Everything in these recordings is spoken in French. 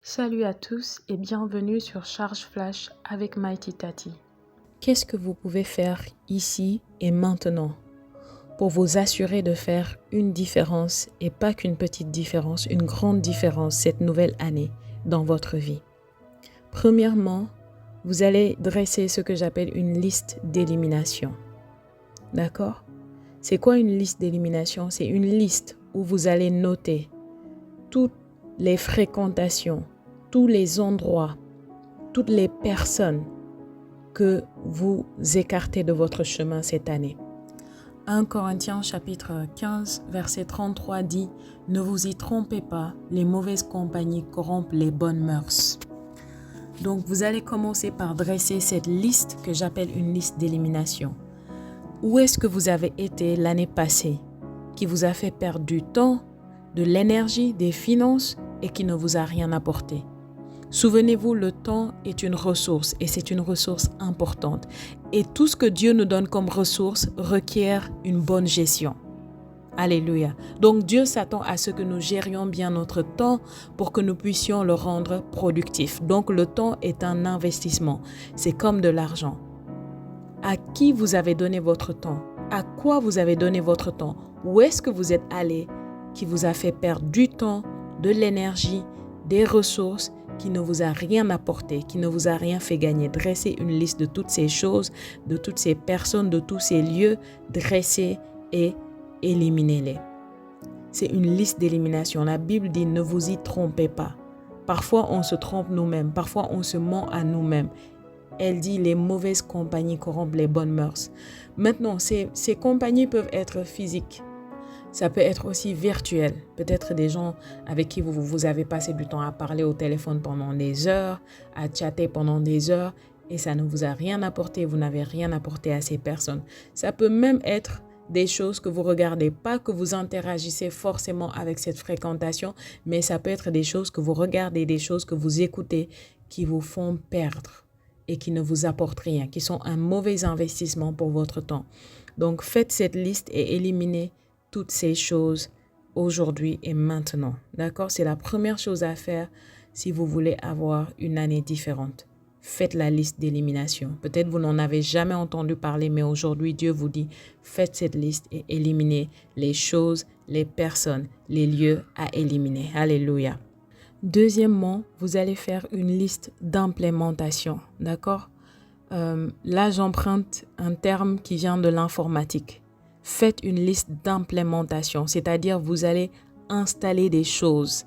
Salut à tous et bienvenue sur Charge Flash avec Mighty Tati. Qu'est-ce que vous pouvez faire ici et maintenant pour vous assurer de faire une différence et pas qu'une petite différence, une grande différence cette nouvelle année dans votre vie? Premièrement, vous allez dresser ce que j'appelle une liste d'élimination. D'accord? C'est quoi une liste d'élimination? C'est une liste où vous allez noter toutes les fréquentations, tous les endroits, toutes les personnes que vous écartez de votre chemin cette année. 1 Corinthiens chapitre 15 verset 33 dit « Ne vous y trompez pas, les mauvaises compagnies corrompent les bonnes mœurs ». Donc vous allez commencer par dresser cette liste que j'appelle une liste d'élimination. Où est-ce que vous avez été l'année passée qui vous a fait perdre du temps, de l'énergie, des finances et qui ne vous a rien apporté? Souvenez-vous, le temps est une ressource et c'est une ressource importante. Et tout ce que Dieu nous donne comme ressource requiert une bonne gestion. Alléluia. Donc Dieu s'attend à ce que nous gérions bien notre temps pour que nous puissions le rendre productif. Donc le temps est un investissement. C'est comme de l'argent. À qui vous avez donné votre temps? À quoi vous avez donné votre temps? Où est-ce que vous êtes allé qui vous a fait perdre du temps, de l'énergie, des ressources qui ne vous a rien apporté, qui ne vous a rien fait gagner? Dressez une liste de toutes ces choses, de toutes ces personnes, de tous ces lieux, dressez et éliminez-les. C'est une liste d'élimination. La Bible dit ne vous y trompez pas. Parfois on se trompe nous-mêmes, parfois on se ment à nous-mêmes. Elle dit les mauvaises compagnies corrompent les bonnes mœurs. Maintenant, ces compagnies peuvent être physiques. Ça peut être aussi virtuel. Peut-être des gens avec qui vous avez passé du temps à parler au téléphone pendant des heures, à chatter pendant des heures et ça ne vous a rien apporté, vous n'avez rien apporté à ces personnes. Ça peut même être des choses que vous regardez, pas que vous interagissez forcément avec cette fréquentation, mais ça peut être des choses que vous regardez, des choses que vous écoutez qui vous font perdre et qui ne vous apportent rien, qui sont un mauvais investissement pour votre temps. Donc faites cette liste et éliminez toutes ces choses aujourd'hui et maintenant. D'accord? C'est la première chose à faire si vous voulez avoir une année différente. Faites la liste d'élimination. Peut-être vous n'en avez jamais entendu parler, mais aujourd'hui, Dieu vous dit, faites cette liste et éliminez les choses, les personnes, les lieux à éliminer. Alléluia. Deuxièmement, vous allez faire une liste d'implémentation. D'accord? Là, j'emprunte un terme qui vient de l'informatique. Faites une liste d'implémentation, c'est-à-dire vous allez installer des choses.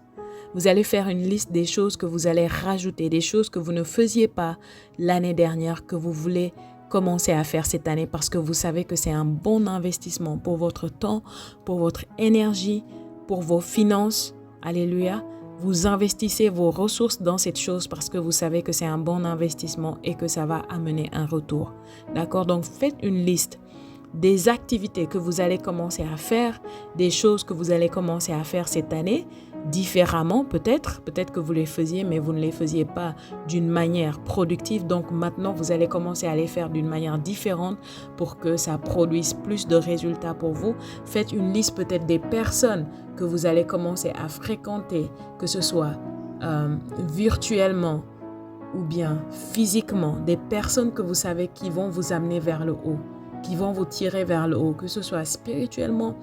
Vous allez faire une liste des choses que vous allez rajouter, des choses que vous ne faisiez pas l'année dernière, que vous voulez commencer à faire cette année parce que vous savez que c'est un bon investissement pour votre temps, pour votre énergie, pour vos finances. Alléluia. Vous investissez vos ressources dans cette chose parce que vous savez que c'est un bon investissement et que ça va amener un retour. D'accord? Donc, faites une liste des activités que vous allez commencer à faire, des choses que vous allez commencer à faire cette année, différemment peut-être que vous les faisiez, mais vous ne les faisiez pas d'une manière productive. Donc maintenant, vous allez commencer à les faire d'une manière différente pour que ça produise plus de résultats pour vous. Faites une liste peut-être des personnes que vous allez commencer à fréquenter, que ce soit virtuellement ou bien physiquement, des personnes que vous savez qui vont vous amener vers le haut, qui vont vous tirer vers le haut, que ce soit spirituellement,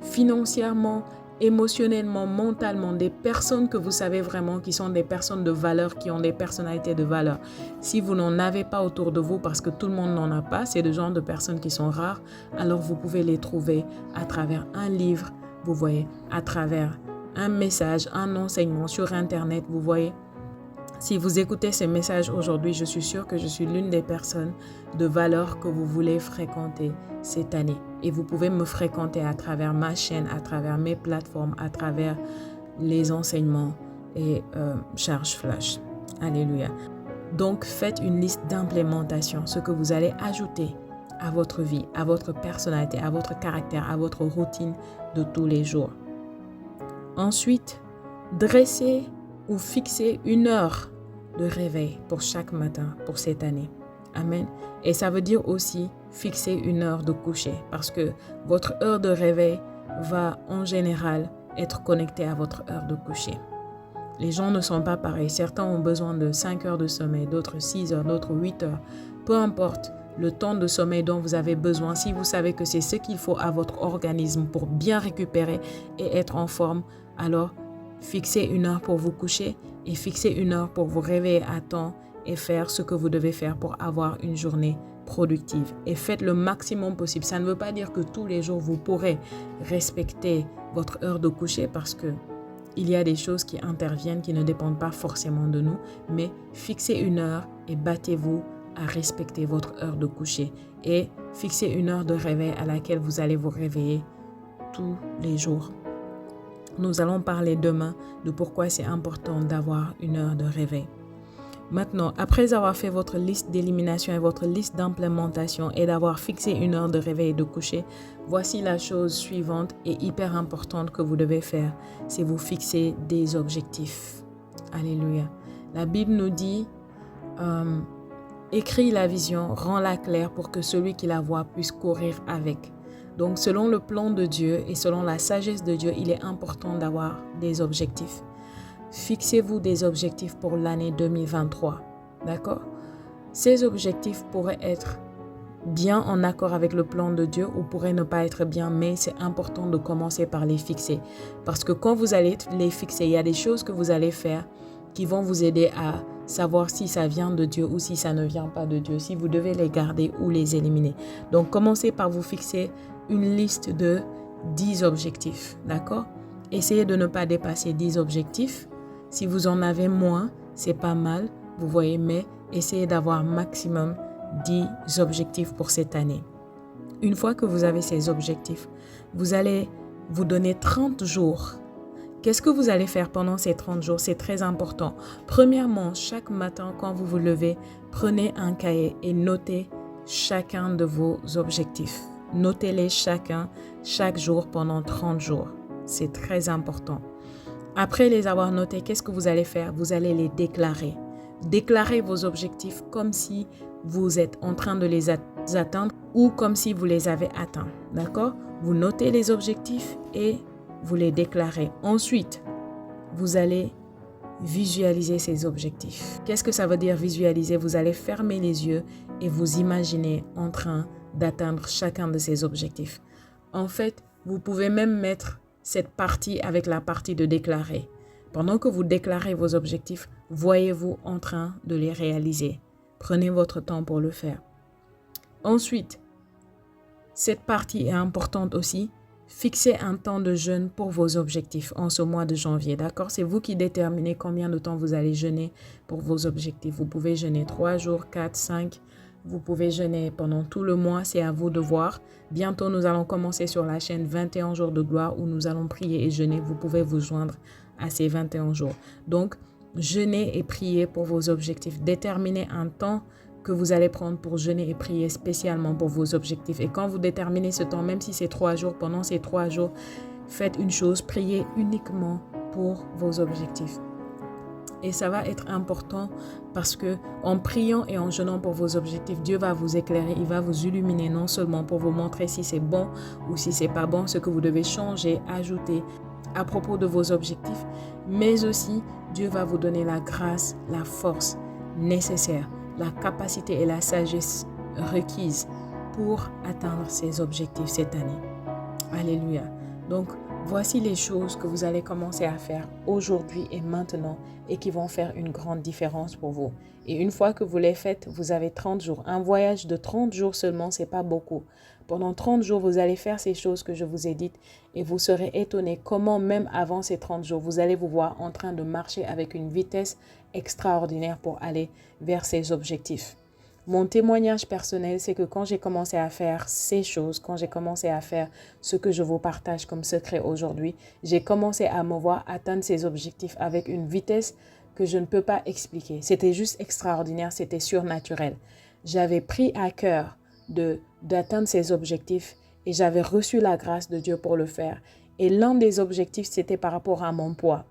financièrement, émotionnellement, mentalement, des personnes que vous savez vraiment qui sont des personnes de valeur, qui ont des personnalités de valeur. Si vous n'en avez pas autour de vous, parce que tout le monde n'en a pas, c'est le genre de personnes qui sont rares, alors vous pouvez les trouver à travers un livre, vous voyez, à travers un message, un enseignement sur Internet, vous voyez. Si vous écoutez ces messages aujourd'hui, je suis sûre que je suis l'une des personnes de valeur que vous voulez fréquenter cette année. Et vous pouvez me fréquenter à travers ma chaîne, à travers mes plateformes, à travers les enseignements et Charge Flash. Alléluia. Donc, faites une liste d'implémentation, ce que vous allez ajouter à votre vie, à votre personnalité, à votre caractère, à votre routine de tous les jours. Ensuite, dressez ou fixez une heure de réveil pour chaque matin pour cette année. Amen. Et ça veut dire aussi fixer une heure de coucher parce que votre heure de réveil va en général être connectée à votre heure de coucher. Les gens ne sont pas pareils. Certains ont besoin de 5 heures de sommeil, d'autres 6 heures, d'autres 8 heures. Peu importe le temps de sommeil dont vous avez besoin, si vous savez que c'est ce qu'il faut à votre organisme pour bien récupérer et être en forme, alors fixez une heure pour vous coucher et fixez une heure pour vous réveiller à temps et faire ce que vous devez faire pour avoir une journée productive. Et faites le maximum possible. Ça ne veut pas dire que tous les jours vous pourrez respecter votre heure de coucher parce que il y a des choses qui interviennent qui ne dépendent pas forcément de nous, mais fixez une heure et battez-vous à respecter votre heure de coucher et fixez une heure de réveil à laquelle vous allez vous réveiller tous les jours. Nous allons parler demain de pourquoi c'est important d'avoir une heure de réveil. Maintenant, après avoir fait votre liste d'élimination et votre liste d'implémentation et d'avoir fixé une heure de réveil et de coucher, voici la chose suivante et hyper importante que vous devez faire, c'est vous fixer des objectifs. Alléluia. La Bible nous dit, écris la vision, rends-la claire pour que celui qui la voit puisse courir avec. Donc, selon le plan de Dieu et selon la sagesse de Dieu, il est important d'avoir des objectifs. Fixez-vous des objectifs pour l'année 2023, d'accord? Ces objectifs pourraient être bien en accord avec le plan de Dieu ou pourraient ne pas être bien, mais c'est important de commencer par les fixer. Parce que quand vous allez les fixer, il y a des choses que vous allez faire qui vont vous aider à savoir si ça vient de Dieu ou si ça ne vient pas de Dieu, si vous devez les garder ou les éliminer. Donc, commencez par vous fixer une liste de 10 objectifs, d'accord? Essayez de ne pas dépasser 10 objectifs. Si vous en avez moins, c'est pas mal, vous voyez, mais essayez d'avoir maximum 10 objectifs pour cette année. Une fois que vous avez ces objectifs, vous allez vous donner 30 jours. Qu'est-ce que vous allez faire pendant ces 30 jours? C'est très important. Premièrement, chaque matin, quand vous vous levez, prenez un cahier et notez chacun de vos objectifs. Notez-les chacun, chaque jour pendant 30 jours. C'est très important. Après les avoir notés, qu'est-ce que vous allez faire? Vous allez les déclarer. Déclarez vos objectifs comme si vous êtes en train de les atteindre ou comme si vous les avez atteints. D'accord? Vous notez les objectifs et vous les déclarez. Ensuite, vous allez visualiser ces objectifs. Qu'est-ce que ça veut dire visualiser? Vous allez fermer les yeux et vous imaginer en train d'atteindre chacun de ces objectifs. En fait, vous pouvez même mettre cette partie avec la partie de déclarer. Pendant que vous déclarez vos objectifs, voyez-vous en train de les réaliser. Prenez votre temps pour le faire. Ensuite, cette partie est importante aussi. Fixez un temps de jeûne pour vos objectifs en ce mois de janvier, d'accord? C'est vous qui déterminez combien de temps vous allez jeûner pour vos objectifs. Vous pouvez jeûner 3 jours, 4, 5. Vous pouvez jeûner pendant tout le mois, c'est à vous de voir. Bientôt, nous allons commencer sur la chaîne 21 jours de gloire où nous allons prier et jeûner. Vous pouvez vous joindre à ces 21 jours. Donc, jeûnez et priez pour vos objectifs. Déterminez un temps que vous allez prendre pour jeûner et prier spécialement pour vos objectifs. Et quand vous déterminez ce temps, même si c'est 3 jours, pendant ces 3 jours, faites une chose, priez uniquement pour vos objectifs. Et ça va être important parce que en priant et en jeûnant pour vos objectifs, Dieu va vous éclairer, il va vous illuminer non seulement pour vous montrer si c'est bon ou si c'est pas bon, ce que vous devez changer, ajouter à propos de vos objectifs, mais aussi Dieu va vous donner la grâce, la force nécessaire, la capacité et la sagesse requises pour atteindre ces objectifs cette année. Alléluia. Donc, voici les choses que vous allez commencer à faire aujourd'hui et maintenant et qui vont faire une grande différence pour vous. Et une fois que vous les faites, vous avez 30 jours. Un voyage de 30 jours seulement, c'est pas beaucoup. Pendant 30 jours, vous allez faire ces choses que je vous ai dites et vous serez étonnés comment même avant ces 30 jours, vous allez vous voir en train de marcher avec une vitesse extraordinaire pour aller vers ces objectifs. Mon témoignage personnel, c'est que quand j'ai commencé à faire ces choses, quand j'ai commencé à faire ce que je vous partage comme secret aujourd'hui, j'ai commencé à me voir atteindre ces objectifs avec une vitesse que je ne peux pas expliquer. C'était juste extraordinaire, c'était surnaturel. J'avais pris à cœur d'atteindre ces objectifs et j'avais reçu la grâce de Dieu pour le faire. Et l'un des objectifs, c'était par rapport à mon poids.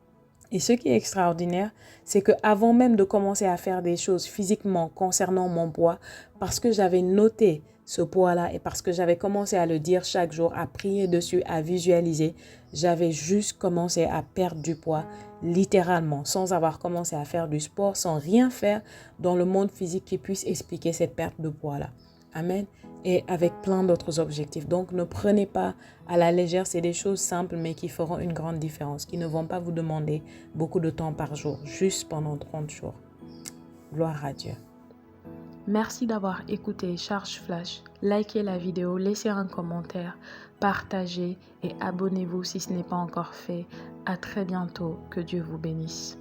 Et ce qui est extraordinaire, c'est qu'avant même de commencer à faire des choses physiquement concernant mon poids, parce que j'avais noté ce poids-là. Et parce que j'avais commencé à le dire chaque jour, à prier dessus, à visualiser, j'avais juste commencé à perdre du poids, littéralement, sans avoir commencé à faire du sport, sans rien faire dans le monde physique qui puisse expliquer cette perte de poids-là. Amen. Et avec plein d'autres objectifs. Donc, ne prenez pas à la légère. C'est des choses simples, mais qui feront une grande différence, qui ne vont pas vous demander beaucoup de temps par jour, juste pendant 30 jours. Gloire à Dieu. Merci d'avoir écouté Charge Flash. Likez la vidéo, laissez un commentaire, partagez et abonnez-vous si ce n'est pas encore fait. À très bientôt. Que Dieu vous bénisse.